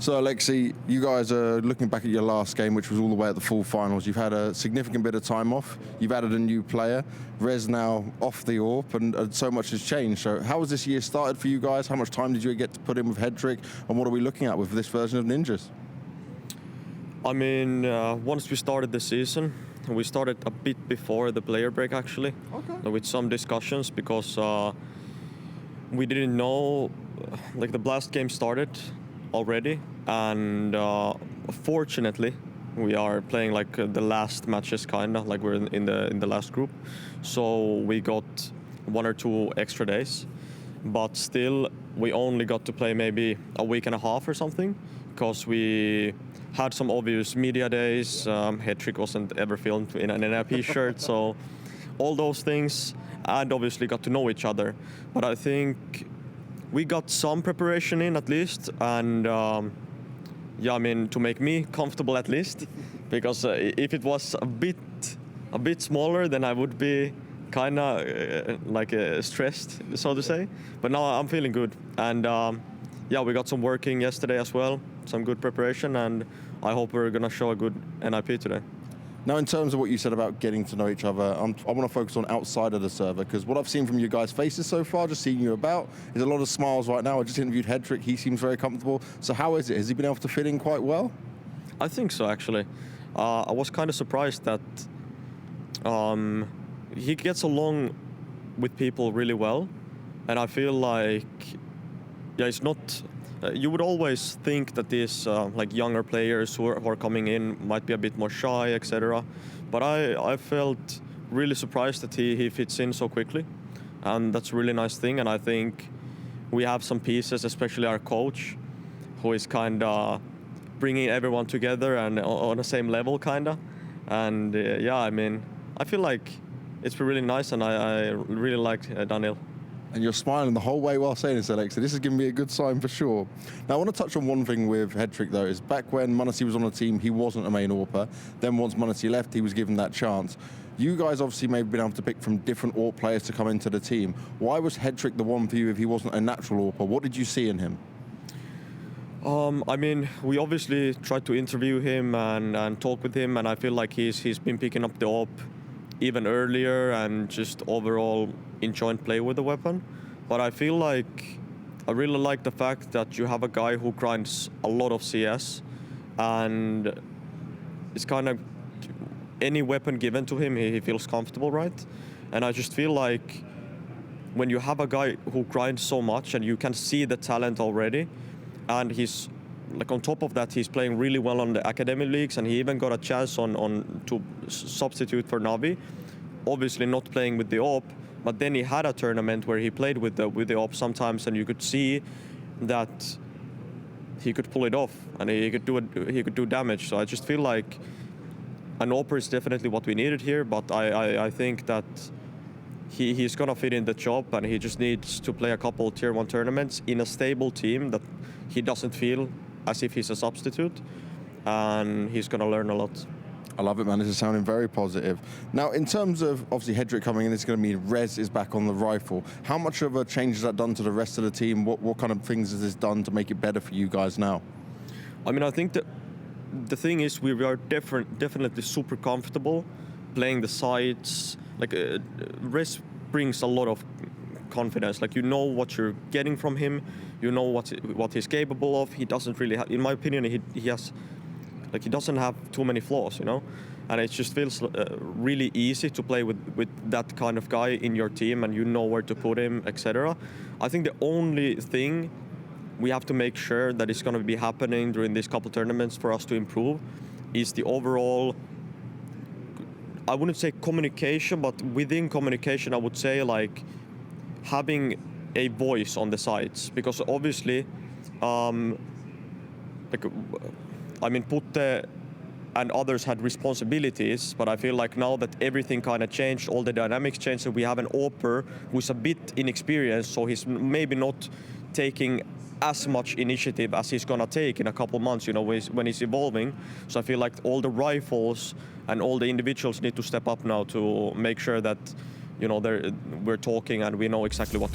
So Alexi, you guys are looking back at your last game, which was all the way at the full finals. You've had a significant bit of time off. You've added a new player. Rez now off the AWP, and so much has changed. So how has this year started for you guys? How much time did you get to put in with Hedrick? And what are we looking at with this version of Ninjas? I mean, once we started the season, we started a bit before the player break actually, with some discussions because we didn't know, like the Blast game started already, and fortunately we are playing like the last matches kinda, like we're in the last group, so we got 1 or 2 extra days, but still we only got to play maybe a week and a half or something because we had some obvious media days. Hedrick wasn't ever filmed in an NaVi shirt, so all those things, and obviously got to know each other. But I think we got some preparation in at least, and yeah, I mean, to make me comfortable at least, because if it was a bit smaller, then I would be kind of stressed, so to say. But now I'm feeling good, and yeah, we got some working yesterday as well, some good preparation, and I hope we're gonna show a good NIP today. Now, in terms of what you said about getting to know each other, I want to focus on outside of the server, because what I've seen from you guys' faces so far, just seeing you about, is a lot of smiles right now. I just interviewed Hedrick, he seems very comfortable. So how is it? Has he been able to fit in quite well? I think so, actually. I was kind of surprised that he gets along with people really well, and I feel like, yeah, it's not. You would always think that these like younger players who are coming in might be a bit more shy, etc. But I felt really surprised that he fits in so quickly, and that's a really nice thing. And I think we have some pieces, especially our coach, who is kind of bringing everyone together and on the same level, kind of. And yeah, I mean, I feel like it's been really nice, and I really liked Daniel. And you're smiling the whole way while saying this, Alex. So this is giving me a good sign for sure. Now, I want to touch on one thing with Hedrick, though, is back when m0NESY was on the team, he wasn't a main AWPer. Then once m0NESY left, he was given that chance. You guys obviously may have been able to pick from different AWP players to come into the team. Why was Hedrick the one for you if he wasn't a natural AWPer? What did you see in him? I mean, we obviously tried to interview him and talk with him, and I feel like he's been picking up the AWP even earlier and just overall enjoying play with the weapon. But I feel like I really like the fact that you have a guy who grinds a lot of CS, and it's kind of any weapon given to him, he feels comfortable, right? And I just feel like when you have a guy who grinds so much and you can see the talent already, and he's like on top of that, he's playing really well on the academy leagues, and he even got a chance on to substitute for NaVi. Obviously not playing with the AWP, but then he had a tournament where he played with the AWP sometimes, and you could see that he could pull it off and he could do damage. So I just feel like an AWPer is definitely what we needed here, but I think that he's gonna fit in the job, and he just needs to play a couple tier 1 tournaments in a stable team that he doesn't feel as if he's a substitute, and he's gonna learn a lot. I love it, man. This is sounding very positive. Now, in terms of obviously Hedrick coming in, it's going to mean Rez is back on the rifle. How much of a change has that done to the rest of the team? What kind of things has this done to make it better for you guys now? I mean, I think that the thing is we are definitely super comfortable playing the sides. Like Rez brings a lot of confidence. Like, you know what you're getting from him. You know what he's capable of. He doesn't really have, in my opinion, he has. Like, he doesn't have too many flaws, you know? And it just feels really easy to play with that kind of guy in your team, and you know where to put him, etc. I think the only thing we have to make sure that is going to be happening during these couple tournaments for us to improve is the overall, I wouldn't say communication, but within communication, I would say like having a voice on the sides. Because obviously, I mean, Putte and others had responsibilities, but I feel like now that everything kind of changed, all the dynamics changed, so we have an AWPer who's a bit inexperienced, so he's maybe not taking as much initiative as he's gonna take in a couple months, you know, when he's evolving. So I feel like all the rifles and all the individuals need to step up now to make sure that, you know, we're talking and we know exactly what to do.